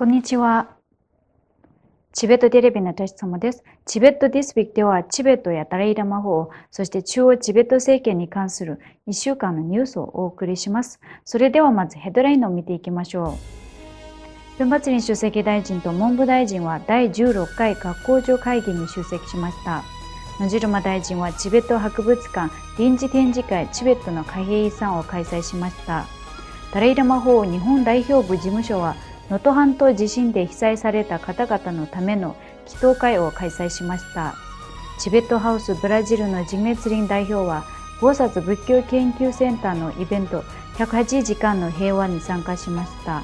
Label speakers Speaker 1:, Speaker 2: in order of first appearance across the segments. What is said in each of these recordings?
Speaker 1: こんにちは。チベットテレビのトシ様です。チベットディスウィークでは、チベットやダライラマ法、そして中央チベット政権に関する1週間のニュースをお送りします。それではまずヘッドラインを見ていきましょう。文松林主席大臣と文部大臣は第16回学校長会議に出席しました。野次郎大臣はチベット博物館臨時展示会チベットの貨幣遺産を開催しました。ダライラマ法日本代表部事務所は、能登半島地震で被災された方々のための祈祷会を開催しました。チベットハウスブラジルのジメツリン代表は、菩薩仏教研究センターのイベント108時間の平和に参加しました。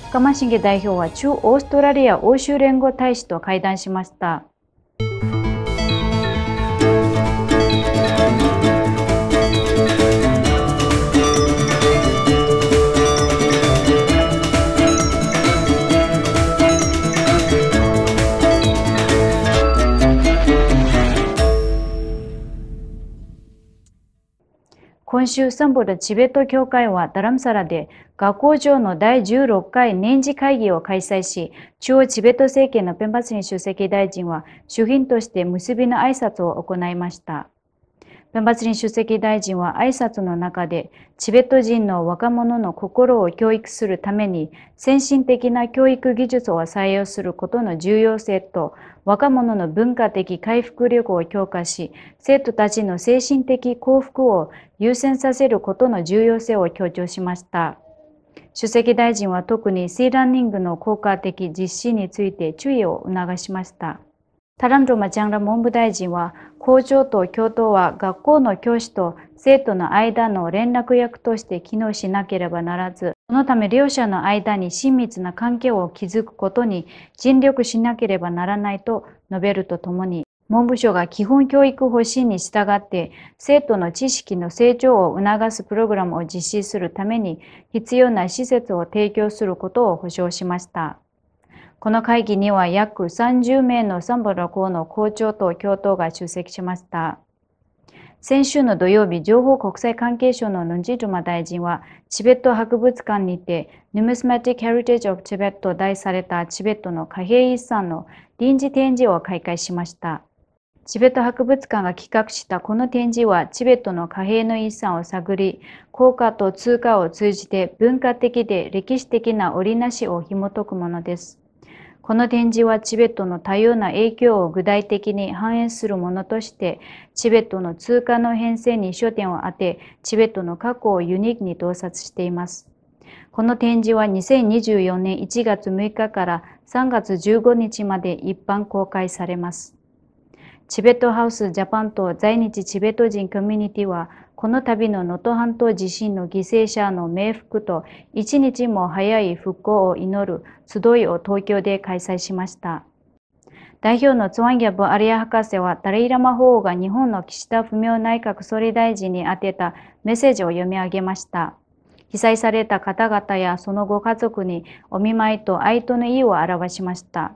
Speaker 1: 深間茂代表は中オーストラリア欧州連合大使と会談しました。今週サンボルチベット協会はダラムサラで学校長の第16回年次会議を開催し、中央チベット政権のペンパツニ主席大臣は主賓として結びの挨拶を行いました。ペンパツニ主席大臣は挨拶の中で、チベット人の若者の心を教育するために先進的な教育技術を採用することの重要性と、若者の文化的回復力を強化し、生徒たちの精神的幸福を優先させることの重要性を強調しました。主席大臣は特にシーラーニングの効果的実施について注意を促しました。タランドマチャンラ文部大臣は、校長と教頭は学校の教師と生徒の間の連絡役として機能しなければならず、そのため両者の間に親密な関係を築くことに尽力しなければならないと述べるとともに、文部省が基本教育方針に従って生徒の知識の成長を促すプログラムを実施するために必要な施設を提供することを保証しました。この会議には約30名のサンボラ校の校長と教頭が出席しました。先週の土曜日、情報国際関係省のヌンジルマ大臣は、チベット博物館にて、Numismatic Heritage of Tibet と題されたチベットの貨幣遺産の臨時展示を開会しました。チベット博物館が企画したこの展示は、チベットの貨幣の遺産を探り、硬貨と通貨を通じて文化的で歴史的な織りなしを紐解くものです。この展示はチベットの多様な影響を具体的に反映するものとして、チベットの通貨の変遷に焦点を当て、チベットの過去をユニークに洞察しています。この展示は2024年1月6日から3月15日まで一般公開されます。チベットハウスジャパンと在日チベット人コミュニティは、この度の能登半島地震の犠牲者の冥福と一日も早い復興を祈る集いを東京で開催しました。代表のツワンギャブアリア博士は、ダライラマ法王が日本の岸田文雄内閣総理大臣に宛てたメッセージを読み上げました。被災された方々やそのご家族にお見舞いと哀悼の意を表しました。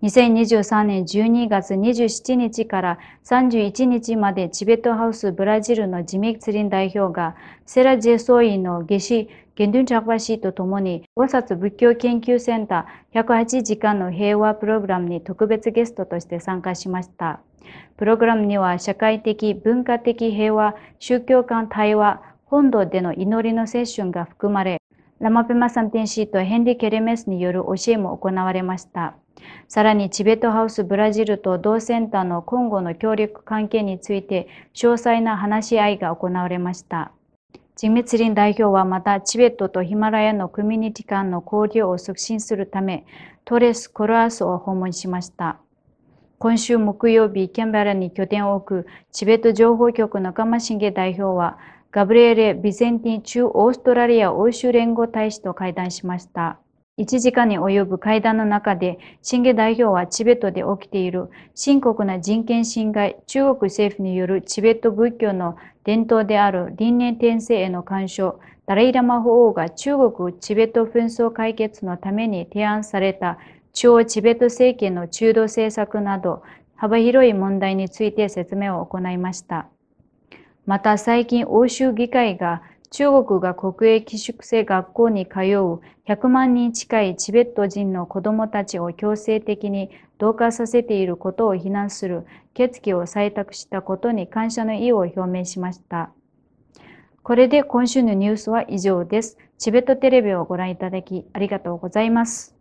Speaker 1: 2023年12月27日から31日までチベットハウスブラジルのジメツリン代表がセラジェソイの下司ゲンドゥンチャクバシとともに菩薩仏教研究センター108時間の平和プログラムに特別ゲストとして参加しました。プログラムには社会的文化的平和、宗教間対話、本堂での祈りのセッションが含まれ、ラマペマサンテンシーとヘンリー・ケレメスによる教えも行われました。さらにチベットハウスブラジルと同センターの今後の協力関係について詳細な話し合いが行われました。ジメツリン代表はまたチベットとヒマラヤのコミュニティ間の交流を促進するためトレス・コロアスを訪問しました。今週木曜日、キャンベラに拠点を置くチベット情報局のカマシンゲ代表はガブリエレ・ビゼンティン中オーストラリア欧州連合大使と会談しました。1時間に及ぶ会談の中で、シンゲ代表はチベットで起きている深刻な人権侵害、中国政府によるチベット仏教の伝統である輪廻転生への干渉、ダライラマ法王が中国チベット紛争解決のために提案された中央チベット政権の中道政策など、幅広い問題について説明を行いました。また最近欧州議会が中国が国営寄宿制学校に通う100万人近いチベット人の子供たちを強制的に同化させていることを非難する決議を採択したことに感謝の意を表明しました。これで今週のニュースは以上です。チベットテレビをご覧いただきありがとうございます。